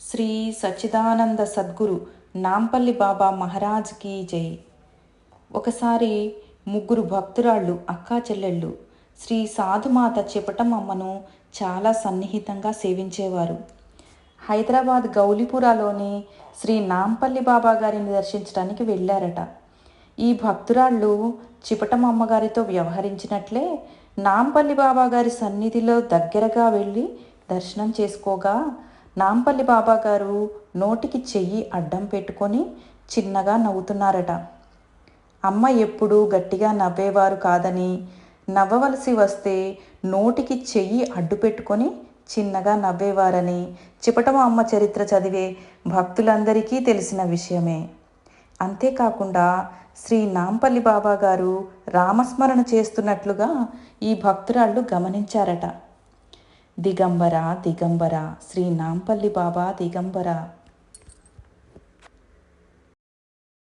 శ్రీ సచ్చిదానంద సద్గురు నాంపల్లి బాబా Maharaj key జై. ఒకసారి ముగ్గురు భక్తురాళ్ళు అక్కా చెల్లెళ్ళు శ్రీ సాధుమాత చిపటమమ్మను చాలా సన్నిహితంగా సేవించేవారు. హైదరాబాద్ గౌలిపురాలోని శ్రీ నాంపల్లి బాబా గారిని దర్శించడానికి వెళ్ళారట. ఈ భక్తురాళ్ళు చిపటమమ్మ గారితో వ్యవహరించినట్లే నాంపల్లి బాబా గారి సన్నిధిలో దగ్గరగా వెళ్ళి దర్శనం చేసుకోగా నాంపల్లి బాబా గారు నోటికి చెయ్యి అడ్డం పెట్టుకొని చిన్నగా నవ్వుతున్నారట. అమ్మ ఎప్పుడూ గట్టిగా నవ్వేవారు కాదని, నవ్వవలసి వస్తే నోటికి చెయ్యి అడ్డు పెట్టుకొని చిన్నగా నవ్వేవారని చిపటమ అమ్మ చరిత్ర చదివే భక్తులందరికీ తెలిసిన విషయమే. అంతేకాకుండా శ్రీ నాంపల్లి బాబా గారు రామస్మరణ చేస్తున్నట్లుగా ఈ భక్తురాళ్ళు గమనించారట. దిగంబర దిగంబర శ్రీ నాంపల్లి బాబా దిగంబర.